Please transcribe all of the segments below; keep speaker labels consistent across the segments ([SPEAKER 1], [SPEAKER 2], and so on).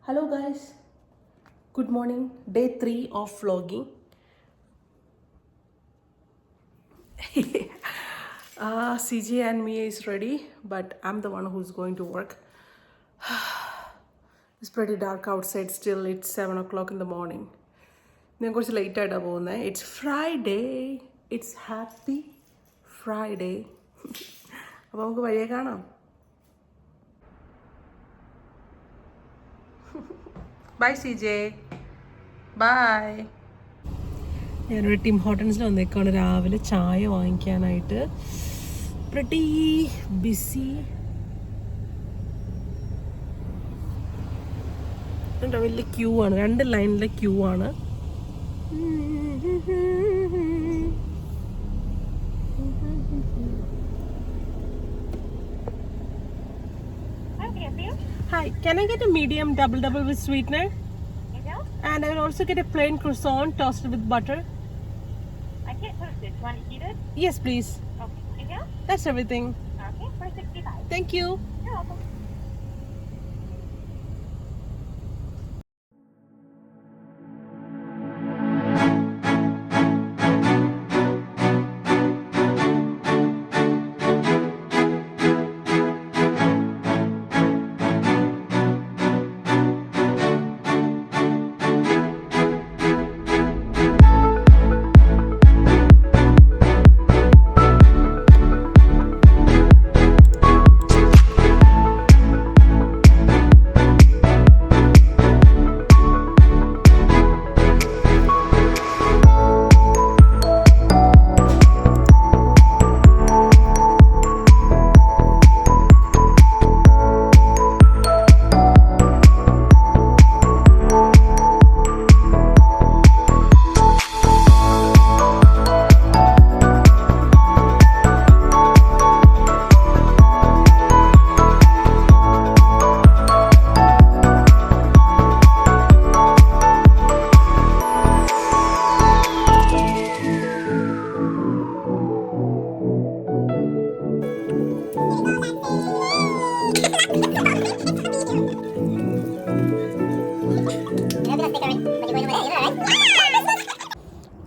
[SPEAKER 1] Hello guys, good morning. Day 3 of vlogging. CJ and Mia is ready, but I'm the one who's going to work. It's pretty dark outside still. It's 7 o'clock in the morning. ഞാൻ കുറച്ച് late ആയിട്ടാണ് പോകുന്നത്. It's Friday. It's happy Friday. അപ്പോൾ നമുക്ക് വഴിയെ കാണാം. Bye CJ. Bye. ഞാനൊരു Tim ഹോട്ടൽസിൽ വന്നേക്കാണ് രാവിലെ ചായ വാങ്ങിക്കാനായിട്ട്. Pretty BC. വലിയ ക്യൂ ആണ്, 2 ലൈനിലെ ക്യൂ ആണ്. Hi, can I get a medium double with sweetener? And I will also get a plain croissant toasted with butter.
[SPEAKER 2] I can't toast it. Do you want it heated?
[SPEAKER 1] Yes, please.
[SPEAKER 2] Okay. Anything else?
[SPEAKER 1] That's everything.
[SPEAKER 2] Okay, for $65.
[SPEAKER 1] Thank you.
[SPEAKER 2] You're welcome.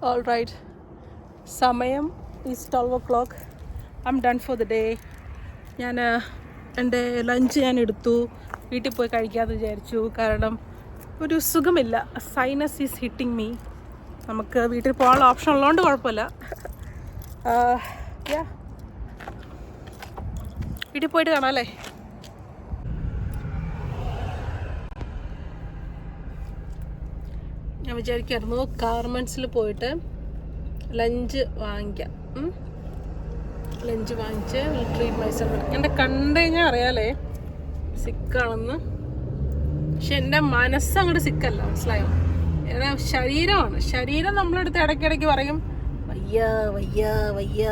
[SPEAKER 1] All right. സമയം is 12 o'clock. I'm done for the day. ഞാൻ എൻ്റെ lunch ഞാൻ എടുത്തു. വീട്ടിൽ പോയി കഴിക്കാമെന്ന് വിചാരിച്ചു. കാരണം ഒരു സുഖമില്ല. Sinus is hitting me. നമുക്ക് വീട്ടിൽ പോകാനുള്ള ഓപ്ഷൻ ഉള്ളതുകൊണ്ട് കുഴപ്പമില്ല. വീട്ടിൽ പോയിട്ട് കാണാം അല്ലേ. ഞാൻ വിചാരിക്കായിരുന്നു ഗാർമെൻറ്റ്സിൽ പോയിട്ട് ലഞ്ച് വാങ്ങിക്കാം. ലഞ്ച് വാങ്ങിച്ച് ട്രീറ്റ് മൈസെൽഫ്. എൻ്റെ കണ്ടു കഴിഞ്ഞാൽ അറിയാലേ സിക്കാണെന്ന്. പക്ഷെ എൻ്റെ മനസ്സ് അങ്ങോട്ട് സിക്കല്ല, മനസ്സിലായോ? എൻ്റെ ശരീരമാണ്. ശരീരം നമ്മളെടുത്ത് ഇടയ്ക്കിടയ്ക്ക് പറയും വയ്യ വയ്യ വയ്യ.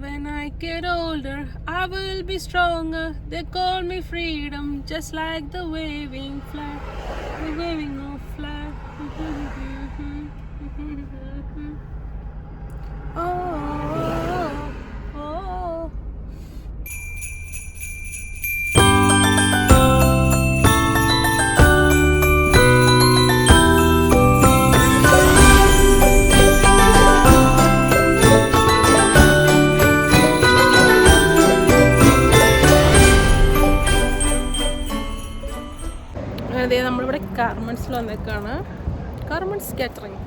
[SPEAKER 1] When I get older, I will be stronger. They call me freedom, just like the waving flag. The waving of flag. Oh, oh, oh. അതെ, നമ്മളിവിടെ ഗാർമെൻറ്റ്സിൽ വന്നേക്കാണ്. Garments catering.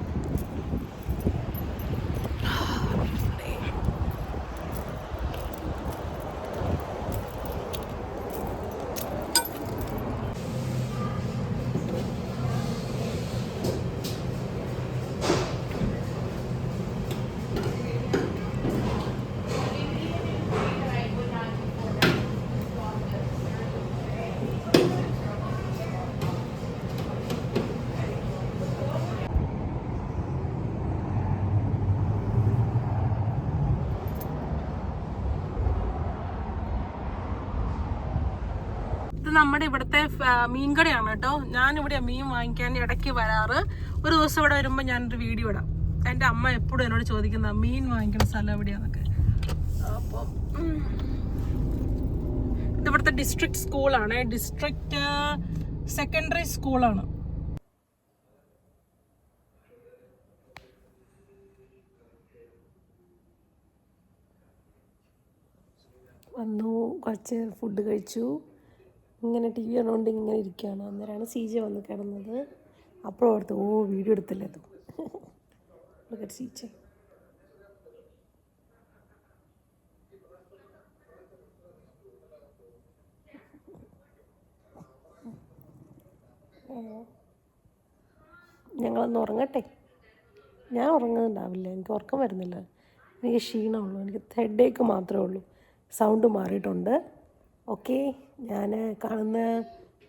[SPEAKER 1] നമ്മുടെ ഇവിടുത്തെ മീൻ കടയാണ് കേട്ടോ. ഞാനിവിടെ മീൻ വാങ്ങിക്കാൻ ഇടയ്ക്ക് വരാറ്. ഒരു ദിവസം ഇവിടെ വരുമ്പോൾ ഞാനൊരു വീഡിയോ ഇടാം. എൻ്റെ അമ്മ എപ്പോഴും എന്നോട് ചോദിക്കുന്ന മീൻ വാങ്ങിക്കുന്ന സ്ഥലം എവിടെയാന്നൊക്കെ. അപ്പം ഇവിടുത്തെ ഡിസ്ട്രിക്ട് സ്കൂളാണ്, ഡിസ്ട്രിക്ട് സെക്കൻഡറി സ്കൂളാണ്. വന്നു, കുറച്ച് ഫുഡ് കഴിച്ചു, ഇങ്ങനെ ടി വി കണ്ടുകൊണ്ട് ഇങ്ങനെ ഇരിക്കുകയാണ്. അന്നേരമാണ് CJ വന്ന് കിടന്നത്. അപ്പോഴും ഓർത്ത് വീഡിയോ എടുത്തില്ലേ അത്. CJ ഞങ്ങളൊന്ന് ഉറങ്ങട്ടെ. ഞാൻ ഉറങ്ങുന്നുണ്ടാവില്ല, എനിക്ക് ഉറക്കം വരുന്നില്ല, എനിക്ക് ക്ഷീണമുള്ളൂ, എനിക്ക് ഹെഡേക്ക് മാത്രമേ ഉള്ളൂ. സൗണ്ട് മാറിയിട്ടുണ്ട്. ഓക്കെ, ഞാൻ കാണുന്ന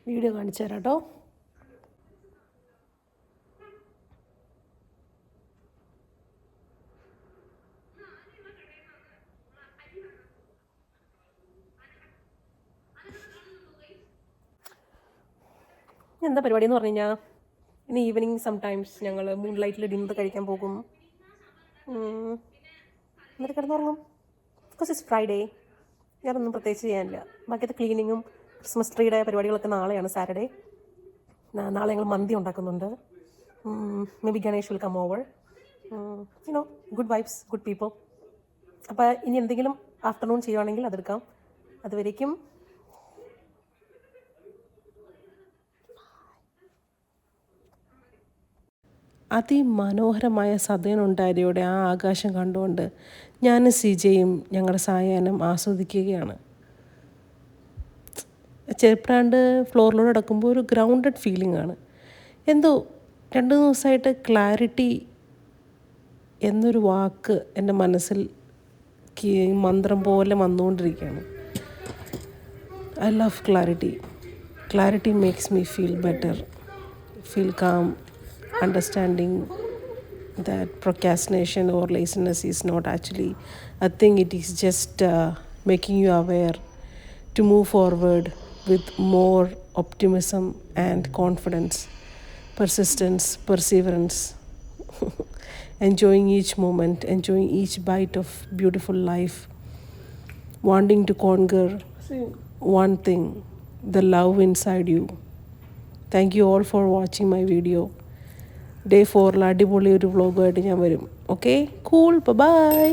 [SPEAKER 1] വീഡിയോ കാണിച്ചു തരാം കേട്ടോ. എന്താ പരിപാടി എന്ന് പറഞ്ഞു കഴിഞ്ഞാൽ, ഇനി ഈവനിങ് സംടൈംസ് ഞങ്ങൾ മൂൺ ലൈറ്റിൽ ഡിന്നർ കഴിക്കാൻ പോകും. എന്നിട്ട് കിടന്നുറങ്ങും. Because it's Friday. ഞാനൊന്നും പ്രത്യേകിച്ച് ചെയ്യാനില്ല. ബാക്കിയത്തെ ക്ലീനിങ്ങും ക്രിസ്മസ് ട്രീയുടെ പരിപാടികളൊക്കെ നാളെയാണ്, സാറ്റർഡേ. നാളെ ഞങ്ങൾ മന്തി ഉണ്ടാക്കുന്നുണ്ട്. Maybe Ganesh will come over. You know, good vibes, good people. അപ്പോൾ ഇനി എന്തെങ്കിലും ആഫ്റ്റർനൂൺ ചെയ്യുവാണെങ്കിൽ അതെടുക്കാം. അതുവരേക്കും അതിമനോഹരമായ സദയനുണ്ടായതോടെ ആ ആകാശം കണ്ടുകൊണ്ട് ഞാനും CJയും ഞങ്ങളുടെ സായാഹ്നം ആസ്വദിക്കുകയാണ്. ചെറുപ്രാണ്ട് ഫ്ലോറിലൂടെ നടക്കുമ്പോൾ ഒരു ഗ്രൗണ്ടഡ് ഫീലിംഗ് ആണ്. എന്തോ 2 ദിവസമായിട്ട് ക്ലാരിറ്റി എന്നൊരു വാക്ക് എൻ്റെ മനസ്സിൽ മന്ത്രം പോലെ വന്നുകൊണ്ടിരിക്കുകയാണ്. I love clarity. Clarity makes me feel better, feel calm, understanding that procrastination or laziness is not actually a thing. It is just making you aware to move forward with more optimism and confidence, persistence, perseverance, enjoying each moment, enjoying each bite of beautiful life, wanting to conquer one thing, the love inside you. Thank you all for watching my video. Day 4 അടിപൊളി ഒരു വ്ളോഗുമായിട്ട് ഞാൻ വരും. Okay, cool, by.